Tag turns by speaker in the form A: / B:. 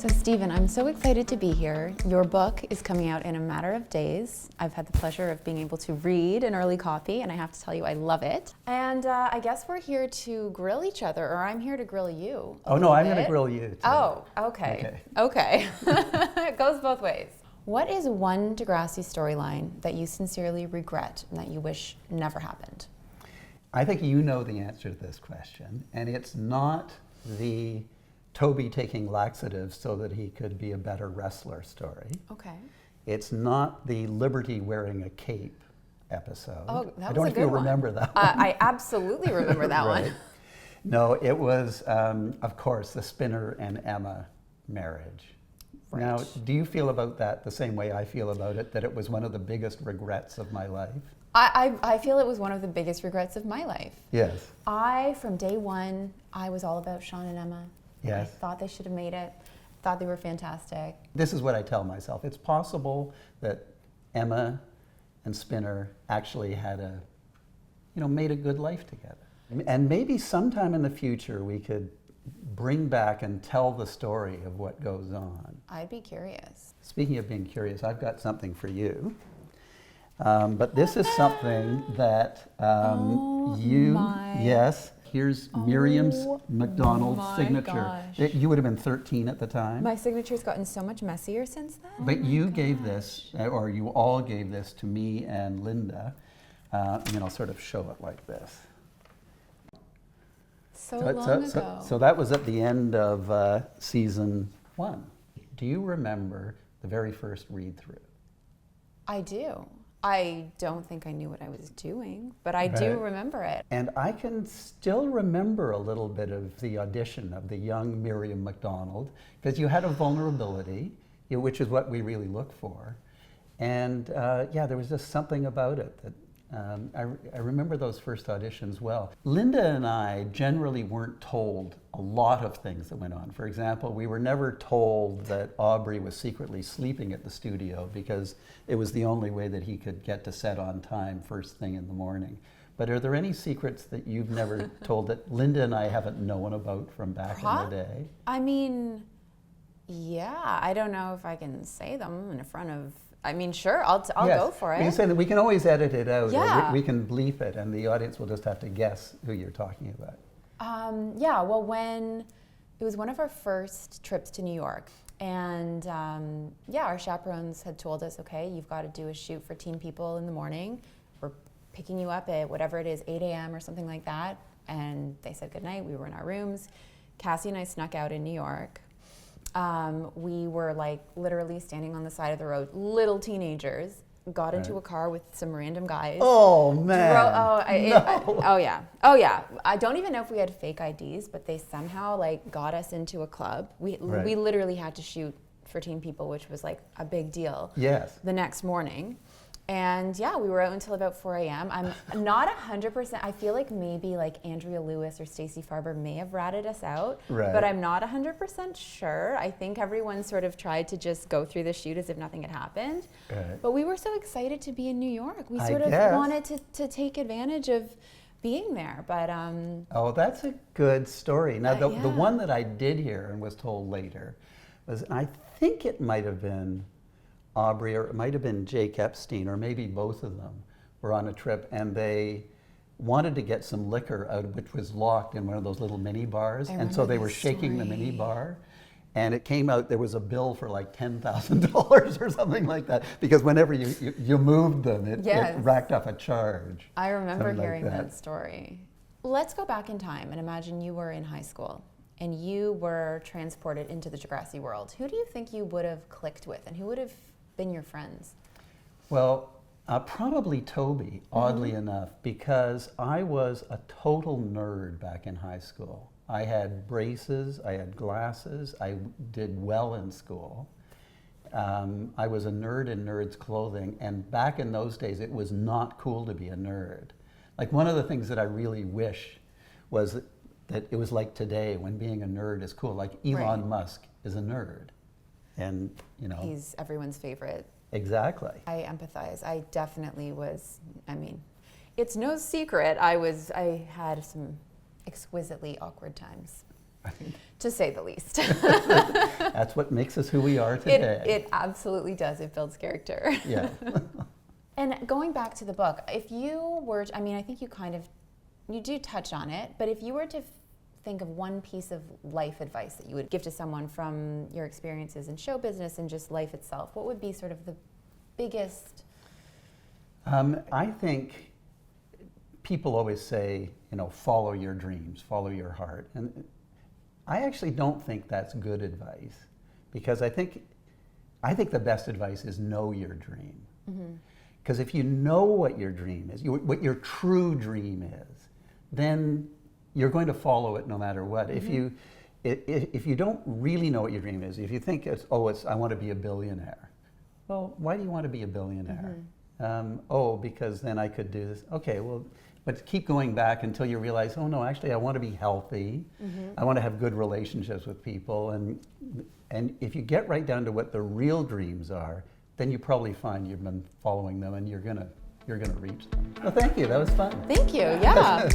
A: So Stephen, I'm so excited to be here. Your book is coming out in a matter of days. I've had the pleasure of being able to read an early copy, and I have to tell you, I love it. And I guess we're here to grill each other, or I'm here to grill you.
B: Oh no, I'm going to grill you too.
A: Oh, okay. Okay. It goes both ways. What is one Degrassi storyline that you sincerely regret and that you wish never happened?
B: I think you know the answer to this question, and it's not the Toby taking laxatives so that he could be a better wrestler story.
A: Okay.
B: It's not the Liberty wearing a cape episode.
A: Oh, that was a good one.
B: I don't know if you remember that one.
A: I absolutely remember that
B: Right.
A: one.
B: No, it was, of course, the Spinner and Emma marriage.
A: Right.
B: Now, do you feel about that the same way I feel about it, that it was one of the biggest regrets of my life?
A: I feel it was one of the biggest regrets of my life.
B: Yes.
A: From day one, I was all about Sean and Emma.
B: Yes.
A: I thought they should have made it. Thought they were fantastic.
B: This is what I tell myself. It's possible that Emma and Spinner actually had made a good life together. And maybe sometime in the future we could bring back and tell the story of what goes on.
A: I'd be curious.
B: Speaking of being curious, I've got something for you. But this is something that yes, here's Miriam's McDonald signature.
A: Gosh.
B: You would have been 13 at the time.
A: My signature's gotten so much messier since then.
B: But you gave this, or you all gave this to me and Linda, and I'll sort of show it like this.
A: So long ago.
B: So that was at the end of season 1. Do you remember the very first read-through?
A: I do. I don't think I knew what I was doing, but I do remember it.
B: And I can still remember a little bit of the audition of the young Miriam McDonald, because you had a vulnerability, which is what we really look for. And there was just something about it that I remember those first auditions well. Linda and I generally weren't told a lot of things that went on. For example, we were never told that Aubrey was secretly sleeping at the studio because it was the only way that he could get to set on time first thing in the morning. But are there any secrets that you've never told that Linda and I haven't known about from back in the day?
A: I mean, yeah, I don't know if I can say them in front of, sure, I'll
B: Yes.
A: go for it.
B: We can say that we can always edit it out,
A: Yeah.
B: or we can bleep it, and the audience will just have to guess who you're talking about.
A: When it was one of our first trips to New York, and our chaperones had told us, okay, you've got to do a shoot for Teen People in the morning. We're picking you up at whatever it is, 8 a.m. or something like that. And they said goodnight. We were in our rooms. Cassie and I snuck out in New York. We were literally standing on the side of the road, little teenagers, got into a car with some random guys.
B: Oh man!
A: Oh yeah. I don't even know if we had fake IDs, but they somehow got us into a club. We literally had to shoot for Teen People, which was a big deal.
B: Yes.
A: The next morning. And we were out until about 4 a.m. I'm not 100%. I feel like maybe Andrea Lewis or Stacey Farber may have ratted us out, but I'm not 100% sure. I think everyone sort of tried to just go through the shoot as if nothing had happened.
B: Right.
A: But we were so excited to be in New York. We sort of wanted to take advantage of being there. But
B: oh, that's a good story. Now, the one that I did hear and was told later was, I think it might have been Aubrey, or it might have been Jake Epstein, or maybe both of them were on a trip, and they wanted to get some liquor out, which was locked in one of those little mini bars, and so they were shaking the mini bar, and it came out there was a bill for $10,000 or something like that, because whenever you moved them, it racked up a charge.
A: I remember hearing that story. Let's go back in time and imagine you were in high school and you were transported into the Degrassi world. Who do you think you would have clicked with, and who would have been your friends?
B: Well, probably Toby, oddly enough, because I was a total nerd back in high school. I had braces, I had glasses, I did well in school. I was a nerd in nerds' clothing, and back in those days it was not cool to be a nerd. One of the things that I really wish was that it was like today when being a nerd is cool. Elon Musk is a nerd. And
A: he's everyone's favorite.
B: Exactly.
A: I empathize. I definitely was. It's no secret I had some exquisitely awkward times To say the least.
B: That's what makes us who we are today.
A: It absolutely does. It builds character.
B: Yeah.
A: And going back to the book, if you were, I mean, I think you do touch on it, but if you were to think of one piece of life advice that you would give to someone from your experiences in show business and just life itself, what would be sort of the biggest?
B: I think people always say, follow your dreams, follow your heart. And I actually don't think that's good advice, because I think the best advice is know your dream. Because if you know what your dream is, what your true dream is, then you're going to follow it no matter what. If you don't really know what your dream is, if you think it's I want to be a billionaire. Well, why do you want to be a billionaire? Because then I could do this. Okay, well, but keep going back until you realize, oh no, actually I want to be healthy. I want to have good relationships with people. And if you get right down to what the real dreams are, then you probably find you've been following them and you're gonna reach them. Well, thank you. That was fun.
A: Thank you. Yeah.